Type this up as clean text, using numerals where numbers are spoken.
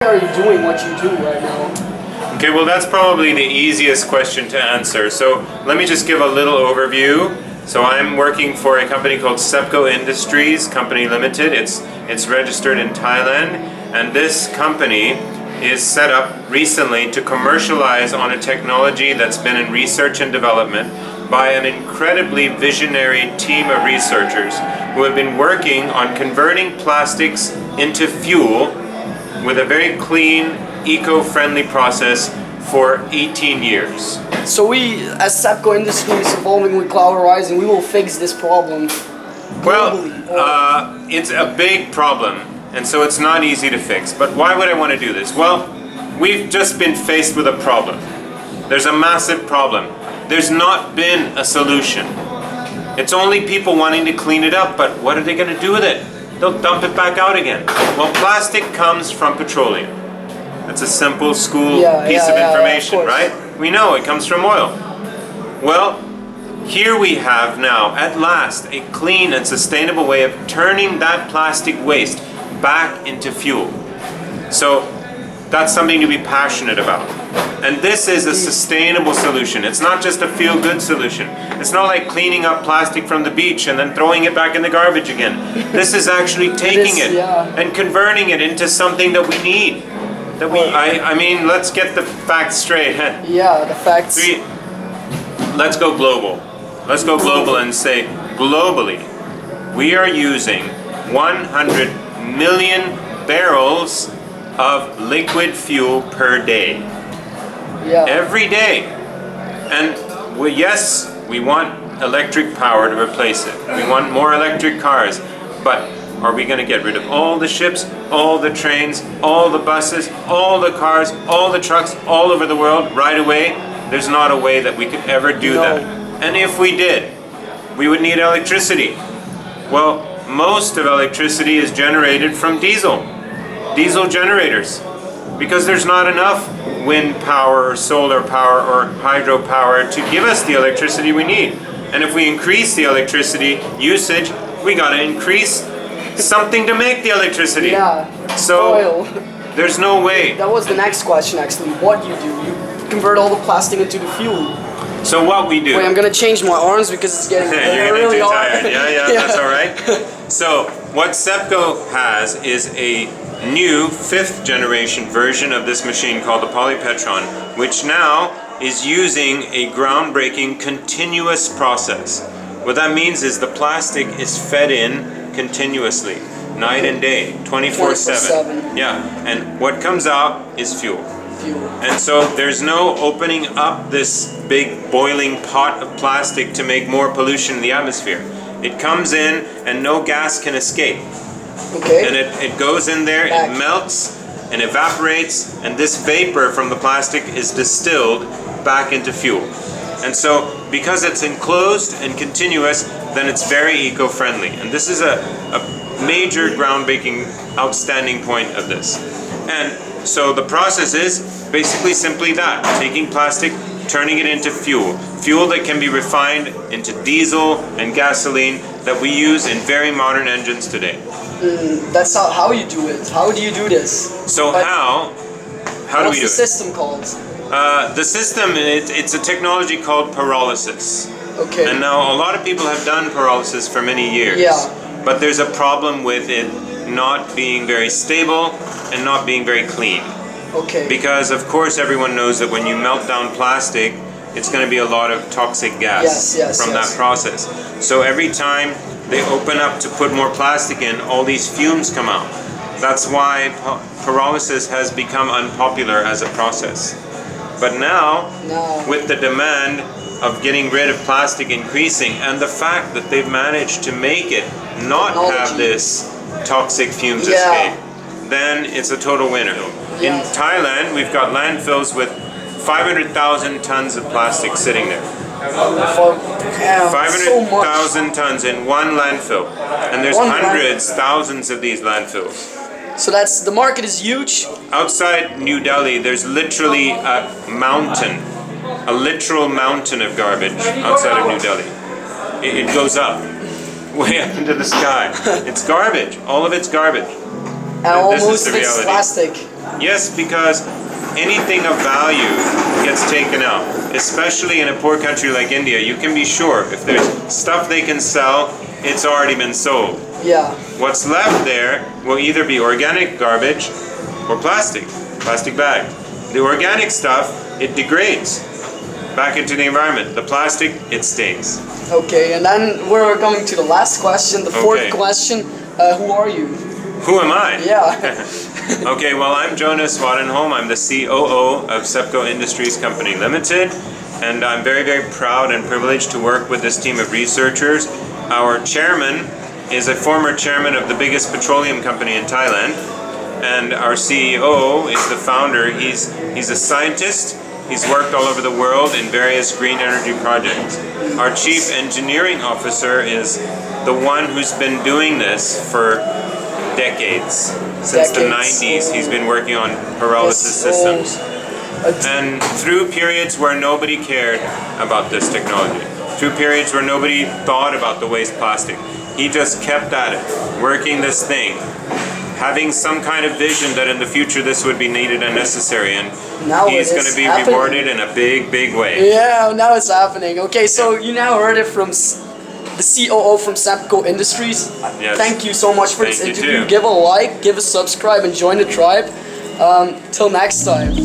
are you doing what you do right now? Okay, well that's probably the easiest question to answer. So let me just give a little overview. So I'm working for a company called Sepco Industries Company Limited. It's registered in Thailand, and this company is set up recently to commercialize on a technology that's been in research and development by an incredibly visionary team of researchers who have been working on converting plastics into fuel with a very clean, eco-friendly process for 18 years. So we, as Sepco Industries evolving with cloud rising, we will fix this problem globally. Well, it's a big problem, and so it's not easy to fix. But why would I want to do this? Well, we've just been faced with a problem. There's a massive problem. There's not been a solution. It's only people wanting to clean it up, but what are they going to do with it? They'll dump it back out again. Well, plastic comes from petroleum. That's a simple school piece of information, right? We know it comes from oil. Well, here we have now, at last, a clean and sustainable way of turning that plastic waste back into fuel. So that's something to be passionate about. And this is a sustainable solution. It's not just a feel-good solution. It's not like cleaning up plastic from the beach and then throwing it back in the garbage again. This is actually taking it and converting it into something that we need. I mean, let's get the facts straight. Yeah, the facts. Let's go global. Let's go global and say, globally, we are using 100 million barrels of liquid fuel per day. Yeah. Every day. And yes, we want electric power to replace it. We want more electric cars. But are we going to get rid of all the ships, all the trains, all the buses, all the cars, all the trucks all over the world right away? There's not a way that we could ever do that. And if we did, we would need electricity. Well, most of electricity is generated from diesel generators, because there's not enough wind power or solar power or hydro power to give us the electricity we need. And if we increase the electricity usage, we got to increase something to make the electricity. Yeah. So oil. There's no way. That was the next question actually. What you do? You convert all the plastic into the fuel. So what we do. Wait, I'm gonna change my arms because it's getting You're really hard. tired. Yeah, that's all right. So what Sepco has is a new 5th generation version of this machine called the Polypetron, which now is using a groundbreaking continuous process. What that means is the plastic is fed in continuously, night and day, 24/7. Yeah, and what comes out is fuel. And so there's no opening up this big boiling pot of plastic to make more pollution in the atmosphere. It comes in and no gas can escape. Okay. And it goes in there, it melts and evaporates, and this vapor from the plastic is distilled back into fuel. And so because it's enclosed and continuous, then it's very eco-friendly. And this is a major groundbreaking, outstanding point of this. And so the process is basically simply that, taking plastic, turning it into fuel. Fuel that can be refined into diesel and gasoline that we use in very modern engines today. That's how you do it. How do you do this? So how do we do it? What's the system called? The system, it's a technology called pyrolysis. Okay. And now a lot of people have done pyrolysis for many years. Yeah. But there's a problem with it not being very stable and not being very clean. Okay. Because of course everyone knows that when you melt down plastic, it's going to be a lot of toxic gas from that process. So every time they open up to put more plastic in, all these fumes come out. That's why pyrolysis has become unpopular as a process. But now, with the demand of getting rid of plastic increasing, and the fact that they've managed to make it not have this toxic fumes escape, then it's a total winner. In Thailand, we've got landfills with 500,000 tons of plastic sitting there. 500,000 tons in one landfill. And there's hundreds, thousands of these landfills. So the market is huge. Outside New Delhi, there's literally a mountain, a literal mountain of garbage outside of New Delhi. It goes up, way up into the sky. It's garbage. All of it's garbage. And almost it's plastic. Yes, because anything of value gets taken out. Especially in a poor country like India, you can be sure if there's stuff they can sell, it's already been sold. Yeah. What's left there will either be organic garbage or plastic bag. The organic stuff, it degrades back into the environment. The plastic, it stays. Okay, and then we're coming to the last question, the fourth Okay. question. Who are you? Who am I? Yeah. Okay, well, I'm Jonas Wadenholm. I'm the COO of Sepco Industries Company Limited, and I'm very, very proud and privileged to work with this team of researchers. Our chairman is a former chairman of the biggest petroleum company in Thailand, and our CEO is the founder. He's a scientist. He's worked all over the world in various green energy projects. Our chief engineering officer is the one who's been doing this for decades. Since the 90s, he's been working on pyrolysis systems. And through periods where nobody cared about this technology, through periods where nobody thought about the waste plastic, he just kept at it, working this thing, having some kind of vision that in the future this would be needed and necessary, and now he's going to be rewarded in a big, big way. Yeah, now it's happening. Okay, so you now heard it from the COO from Sepco Industries. Yes. Thank you so much for this Thank you interview. too. Give a like, give a subscribe, and join the tribe. Till next time.